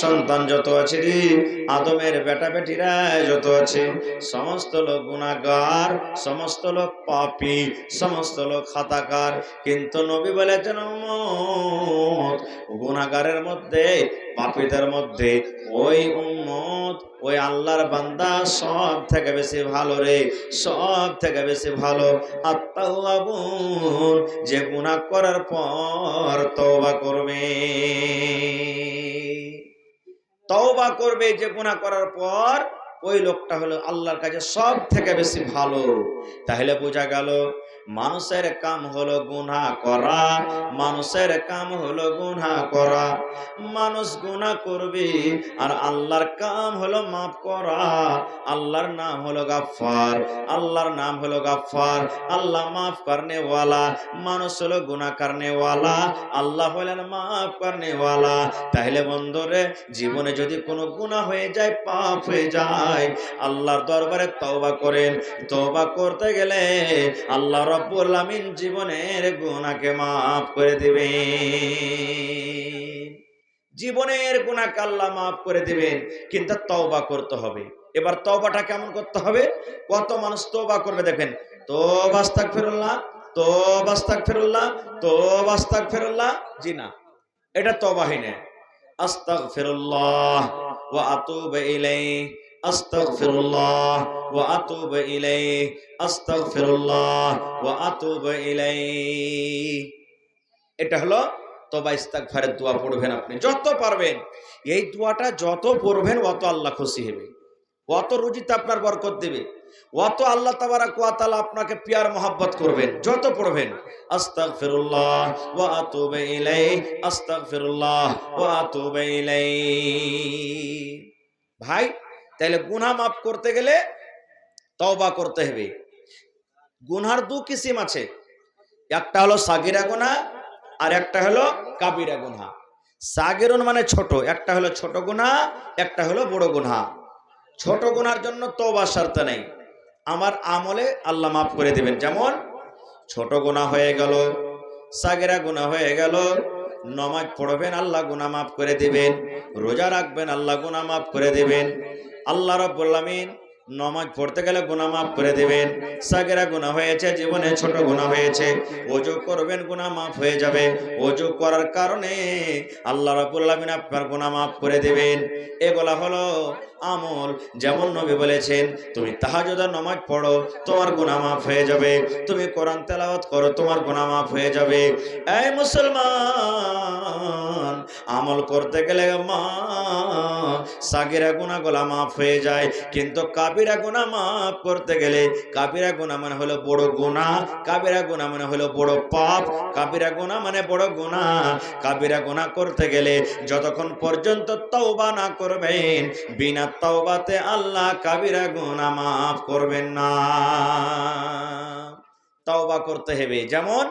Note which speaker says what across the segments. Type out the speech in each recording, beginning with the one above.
Speaker 1: সন্তান যত আছে রে, আদমের বেটা বেটিরা যত আছে, সমস্ত লোক গুনাহগার, সমস্ত লোক পাপী, সমস্ত লোক খাতাকার। কিন্তু নবী বলেছেন উম্মত, গুনাহগারের মধ্যে, পাপীদের মধ্যে ওই উম্মত, ওই আল্লাহর বান্দা সব থেকে বেশি ভালো রে, সব থেকে বেশি ভালো। আত-তাওয়াবুন, যে গুনাহ করার পর তওবা করবে, তওবা করবে, যে গুনাহ করার পর, ওই লোকটা হলো আল্লাহর কাছে সব থেকে বেশি ভালো। তাহলে বোঝা গেল মানুষের কাম হলো গুনাহ করা, মানুষের কাম হলো গুনাহ করা। মানুষ গুনাহ করবে আর আল্লাহর কাম হলো মাফ করা। আল্লাহর নাম হলো গাফফার, আল্লাহর নাম হলো গাফফার। আল্লাহ মাফ করনে ওয়ালা, মানুষ হলো গুনাহ করনে ওয়ালা, আল্লাহ হলেন মাফ করনে ওয়ালা। তাহলে বন্ধুরে, জীবনে যদি কোনো গুনাহ হয়ে যায়, পাপ হয়ে যায়, আল্লাহর দরবারে তওবা করেন। তওবা করতে গেলে আল্লাহ রাব্বুল আমিন জীবনের গুনাহকে মাফ করে দিবেন, জীবনের গুনাহকে আল্লাহ মাফ করে দিবেন। কিন্তু তওবা করতে হবে। এবার তওবাটা কেমন করতে হবে? কত মানুষ তওবা করবে দেখেন, তওবা আস্তাগফিরুল্লাহ, তওবা আস্তাগফিরুল্লাহ, তওবা আস্তাগফিরুল্লাহ। জি না, এটা তওবা হয় না। আস্তাগফিরুল্লাহ ওয়া আতুবু ইলাইহি, আস্তাগফিরুল্লাহ ওয়া আতুবু ইলাইহি, আস্তাগফিরুল্লাহ ওয়া আতুবু ইলাইহি। এটা হলো তওবা ইস্তিগফারের দোয়া। পড়বেন আপনি যত পারবেন, এই দোয়াটা যত পড়বেন অত আল্লাহ খুশি হবে, অত রুজিতে আপনার বরকত দেবে, অত আল্লাহ তাবারাক ওয়া তাআলা আপনাকে প্যার মহব্বত করবেন যত পড়বেন। আস্তাগফিরুল্লাহ ওয়া আতুবু ইলাইহি, আস্তাগফিরুল্লাহ ওয়া আতুবু ইলাইহি। ভাই, তাহলে গুনাহ মাফ করতে গেলে তওবা করতে হবে। গুনার দু কিসিম আছে, একটা হলো সাগিরা গুনাহ আর একটা হলো কাবিরা গুনাহ। সাগিরুন মানে ছোট, একটা হলো ছোট গুনাহ, একটা হলো বড় গুনাহ। ছোট গুনার জন্য তওবা শর্ত নেই, আমার আমলে আল্লাহ মাফ করে দিবেন। যেমন ছোট গুনাহ হয়ে গেল, সাগিরা গুনাহ হয়ে গেল, নামাজ পড়বেন আল্লাহ গুনাহ মাফ করে দিবেন, রোজা রাখবেন আল্লাহ গুনাহ মাফ করে দিবেন। আল্লাহ রাব্বুল আমিন নামাজ পড়তে গেলে গুনাহ মাফ করে দিবেন। সাগিরা গুনাহ হয়েছে, জীবনে ছোট গুনাহ হয়েছে, ওযু করবেন গুনাহ মাফ হয়ে যাবে। ওযু করার কারণে আল্লাহ রাব্বুল আমিন আপনার গুনাহ মাফ করে দিবেন। এগুলা হলো আমল। যেমন নবী বলেছেন, তুমি তাহাজ্জুদের নামাজ পড়ো, তোমার গুনাহ মাফ হয়ে যাবে। তুমি কোরআন তেলাওয়াত করো, তোমার গুনাহ মাফ হয়ে যাবে। এই মুসলমান, আমল করতে গেলে সাগিরা গুনাহগুলো মাফ হয়ে যায়, কিন্তু কাবিরা গুনাহ মাফ করতে গেলে, কাবিরা গুনাহ মানে হলো বড় গুনাহ, কাবিরা গুনাহ মানে হলো বড় পাপ, কাবিরা গুনাহ মানে বড় গুনাহ। কাবিরা গুনাহ করতে গেলে যতক্ষণ পর্যন্ত তওবা না করবেন, বিনা তওবাতে আল্লাহ কাবিরা গুনাহ মাফ করবেন না। তওবা করতে হবে। যেমন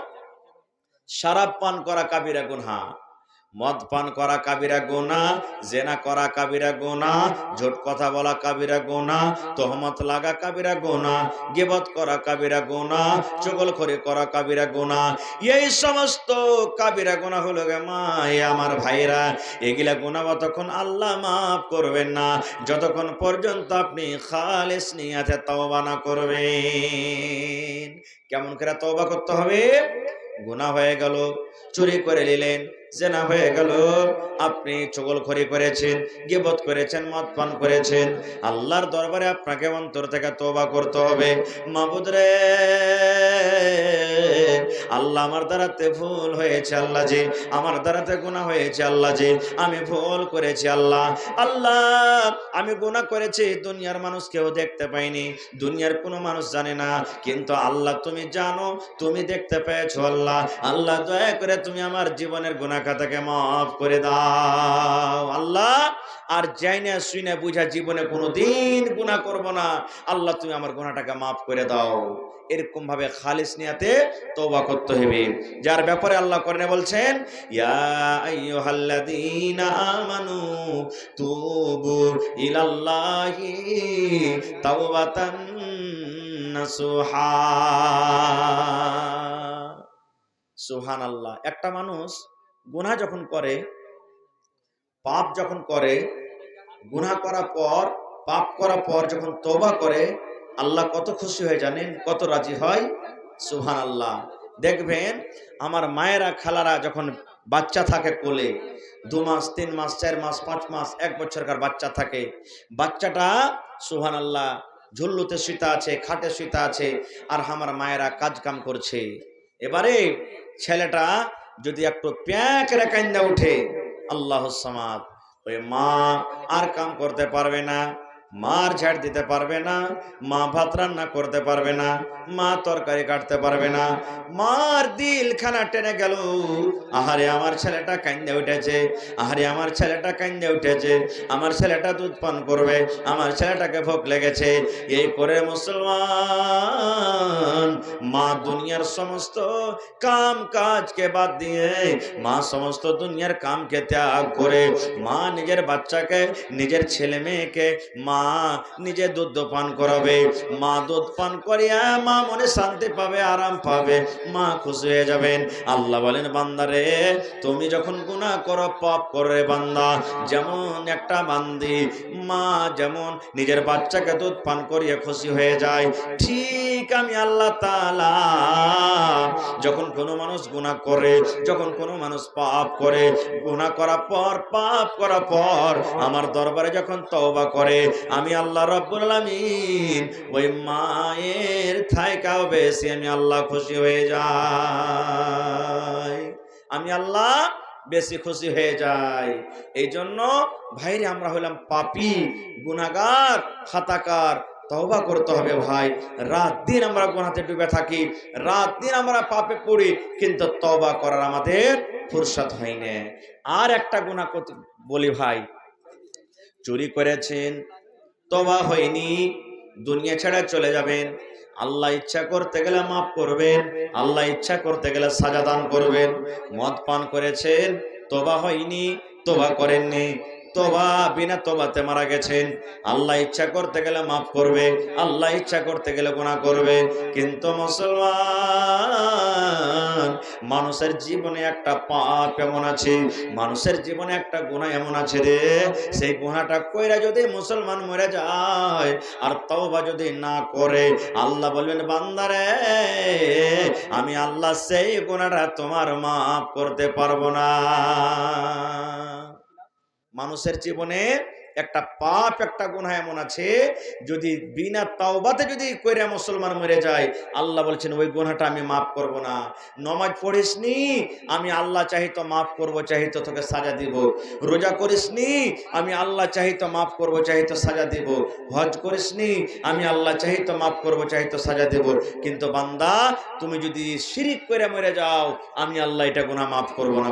Speaker 1: শরাব পান করা কাবিরা গুনাহ, মদ পান করা কাবিরা গুনাহ, জেনা করা কাবিরা গুনাহ, ঝুট কথা বলা কাবিরা গুনাহ, তহমত লাগা কাবিরা গুনাহ, গীবত করা কাবিরা গুনাহ, চুগলখড়ি করা কাবিরা গুনাহ। এই সমস্ত কাবিরা গুনাহ হলো গে মা আমার ভাইরা, এগুলা গুনাহ তখন আল্লাহ মাফ করবেন না যতক্ষণ পর্যন্ত আপনি খালিস নিয়াতে তওবা না করবেন। কেমন করে তওবা করতে হবে? গুনাহ হয়ে গেল, চুরি করে নিলেন, জেনা হয়ে গেল, আপনি চুগলখড়ি করেছেন, গীবত করেছেন, মদ পান করেছেন, আল্লাহর দরবারে আপনাকে অন্তর থেকে তওবা করতে হবে। মাবুদ রে, আল্লাহ আমার দ্বারাতে ভুল হয়েছে, আল্লাহ জি আমার দ্বারাতে গুনাহ হয়েছে, আল্লাহ জি আমি ভুল করেছি, আল্লাহ আল্লাহ আমি গুনাহ করেছি, দুনিয়ার মানুষ কেউ দেখতে পায়নি, দুনিয়ার কোনো মানুষ জানে না, কিন্তু আল্লাহ তুমি জানো, তুমি দেখতে পেয়েছো। আল্লাহ আল্লাহ দয়া করে তুমি আমার জীবনের গুনাহ খাতাকে মাফ করে দাও। আল্লাহ আর জাইনা শুইনা বুঝা জীবনে কোনোদিন গুনাহ করব না, আল্লাহ তুমি আমার গুনাহটাকে মাফ করে দাও। এরকম ভাবে খালিস নিয়াতে তওবা করতে হবে। যার ব্যাপারে আল্লাহ কোরআনে বলছেন, ইয়া আইয়ুহাল্লাযীনা আমানু তুবু ইলাল্লাহি তাওবাতান নাসুহা। সুবহানাল্লাহ। একটা মানুষ গুনাহ যখন করে, পাপ যখন করে, গুনাহ করার পর, পাপ করার পর যখন তওবা করে, আল্লাহ কত খুশি হয় জানেন, কত রাজি হয়। সুবহানাল্লাহ। দেখবেন আমার মায়েরা খালারা যখন বাচ্চা থাকে কোলে, 2 মাস 3 মাস 4 মাস 5 মাস 1 বছরকার বাচ্চা থাকে, বাচ্চাটা সুবহানাল্লাহ ঝুল্লুতে শুইতে আছে, খাটে শুইতে আছে, আর আমার মায়েরা কাজ কাম করছে। এবারে ছেলেটা যদি একটু প্যাঁক রে কান্দা উঠে, আল্লাহুস সামাদ, ওই মা আর কাম করতে পারবে না, মার ঝাড় দিতে পারবে না, মা ভাত রান্না করতে পারবে না, মা তরকারি কাটতে পারবে না, মার দিল খানা টেনে গেল। আহারে আমার ছেলেটা কান্দে উঠেছে, আহারে আমার ছেলেটা কান্দে উঠেছে, আমার ছেলেটা দুধ পান করবে, আমার ছেলেটাকে ভোক লেগেছে। এই করে মুসলমান মা দুনিয়ার সমস্ত কাম কাজকে বাদ দিয়ে, মা সমস্ত দুনিয়ার কামকে ত্যাগ করে, মা নিজের বাচ্চাকে, নিজের ছেলে মেয়েকে মা নিজে দুধ পান করাবে। মা দুধ পান করিয়া মা মনে শান্তি পাবে, আরাম পাবে, মা খুশি হয়ে যাবেন। আল্লাহ বলেন, বান্দারে তুমি যখন গুনাহ করো, পাপ করে বান্দা, যেমন একটা বান্দি মা যেমন নিজের বাচ্চাকে দুধ পান করিয়ে খুশি হয়ে যায়, ঠিক আমি আল্লাহ তাআলা যখন কোনো মানুষ গুনাহ করে, যখন কোনো মানুষ পাপ করে, গুনাহ করার পর, পাপ করার পর আমার দরবারে যখন তওবা করে, আমি আল্লাহ রাব্বুল আলামিন ওই মায়ের থাইকাও বেশি আমি আল্লাহ খুশি হয়ে যাই, আমি আল্লাহ বেশি খুশি হয়ে যায়। এই জন্য ভাইরে আমরা হলাম পাপী, গুনাহগার, খাতাকার, তওবা করতে হবে ভাই। রাত দিন আমরা গুনাহতে ডুবে থাকি, রাত দিন আমরা পাপে পড়ি, কিন্তু তওবা করার আমাদের ফুরসত হয় না। আর একটা গুনাহ বলি ভাই, চুরি করেছেন, তওবা হয়নি, দুনিয়া ছেড়ে চলে যাবেন, আল্লাহ ইচ্ছা করতে গেলে মাফ করবেন, আল্লাহ ইচ্ছা করতে গেলে সাজা দান করবেন। মদ পান করেছেন, তওবা হয়নি, তওবা করেননি, তওবা বিনা তওবাতে মারা গেছেন, আল্লাহ ইচ্ছা করতে গেলে মাফ করবে, আল্লাহ ইচ্ছা করতে গেলে গুনাহ করবে। কিন্তু মুসলমান, মানুষের জীবনে একটা পাপ এমন আছে, মানুষের জীবনে একটা গুনাহ এমন আছে রে, সেই গুনাহটা কইরা যদি মুসলমান মরে যায় আর তওবা যদি না করে, আল্লাহ বলবেন, বান্দারে আমি আল্লাহ সেই গুনাহটা তোমার মাফ করতে পারবো না। মানুষের জীবনে একটা পাপ, একটা গুনাহ এমন আছে, যদি বিনা তাওবাতে যদি কইরা মুসলমান মরে যায়, আল্লাহ বলছেন ওই গুনাহটা আমি মাফ করব না। নামাজ পড়িসনি, আমি আল্লাহ চাইতো মাফ করব, চাইতো তোকে সাজা দিব। রোজা করিসনি, আমি আল্লাহ চাইতো মাফ করব, চাইতো সাজা দিব। হজ করিসনি, আমি আল্লাহ চাইতো মাফ করব, চাইতো সাজা দিব। কিন্তু বান্দা তুমি যদি শিরিক করে মরে যাও, আমি আল্লাহ এটা গুনাহ মাফ করব না।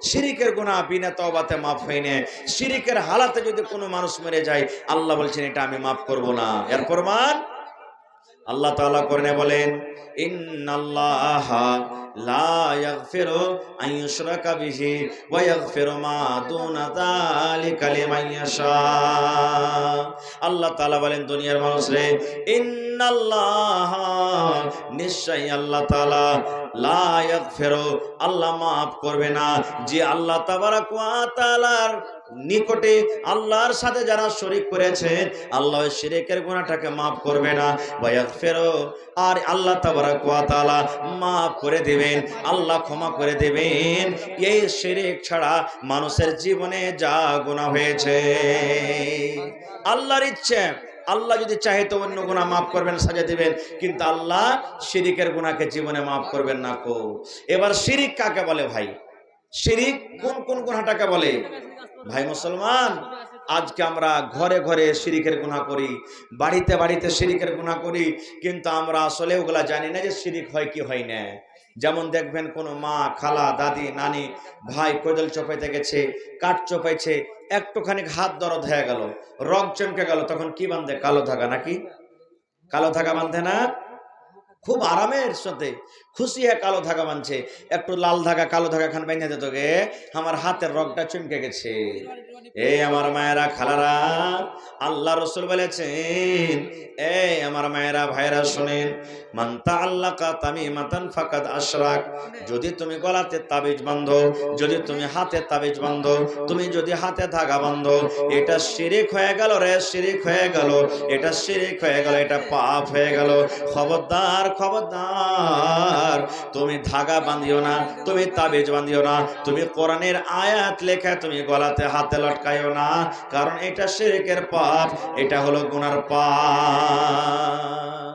Speaker 1: শিরিকের গুনাহ বিনা তওবাতে মাফ হয় না। শিরিকের হালাতে যদি কোনো মানুষ মরে যায়, আল্লাহ বলছেন এটা আমি মাফ করব না। এর প্রমাণ আল্লাহ তাআলা কোরআনে বলেন, ইন্নাল্লাহা লা ইয়াগফিরু আন ইউশরাকা বিহি ওয়া ইয়াগফিরু মা দুনা যালিকা লিমান ইয়াশা। আল্লাহ তাআলা বলেন, দুনিয়ার মানুষ রে, ইন্নাল্লাহা, নিশ্চয়ই আল্লাহ তাআলা, লা ইয়াগফিরু, আল্লাহ মাফ করবে না, যে আল্লাহ তাবারক ওয়া তাআলার নিকটে আল্লাহর সাথে যারা শরীক করেছেন, আল্লাহ শিরকের গুনাহটাকে মাফ করবে না। ওয়া ইয়াগফিরু, আর আল্লাহ তাবারক ওয়া তাআলা মাফ করে দিবেন, আল্লাহ ক্ষমা করে দিবেন এই শিরক ছাড়া মানুষের জীবনে যা গুনাহ হয়েছে। আল্লাহর ইচ্ছে, আল্লাহ যদি চাহে তো অন্য গুনাহ মাফ করবেন, সাজা দিবেন, কিন্তু আল্লাহ শিরকের গুনাহকে জীবনে মাফ করবেন না। এবার শিরিক কাকে বলে ভাই? শিরিক কোন কোন গুনাহটাকে বলে ভাই মুসলমান? আজকে আমরা ঘরে ঘরে শিরিকের গুনাহ করি, বাড়িতে বাড়িতে শিরিকের গুনাহ করি, কিন্তু আমরা আসলে ওগুলা জানি না যে শিরিক হয় কি হয় না। যেমন দেখবেন কোনো মা, খালা, দাদি, নানি, ভাই কোদাল চপাইতে গেছে, কাঠ চপাইছে, একটুখানি হাত দরদ হয়ে গেল, রগ চমকে গেল, তখন কি বাঁধে? কালো ধাগা, নাকি কালো ধাগা বাঁধে না? খুব আরামের সাথে খুশি হয়ে কালো ধাগা বানছে, একটু লাল ধাগা কালো ধাগা খান বেঁধে দিত গে, আমার হাতের রগটা চমকে গেছে। এই আমার মায়েরা খালারা, আল্লাহ রসুল বলেছেন, এই আমার মায়েরা ভাইরা শোনেন, মান তাআল্লাকা তামিমাতান ফাকাদ আশরাক, যদি তুমি গলাতে তাবিজ বাঁধো, যদি তুমি হাতে তাবিজ বাঁধো, তুমি যদি হাতে ধাগা বাঁধো, এটা শিরিক হয়ে গেল রে, শিরিক হয়ে গেল, এটা শিরিক হয়ে গেল, এটা পাপ হয়ে গেল। খবরদার খবরদার, তুমি ধাগা বাঁধিও না, তুমি তাবিজ বাঁধিও না, তুমি কোরআনের আয়াত লেখা তুমি গলাতে হাতে লটকাইও না, কারণ এটা শিরকের পাপ, এটা হলো গুনার পাপ।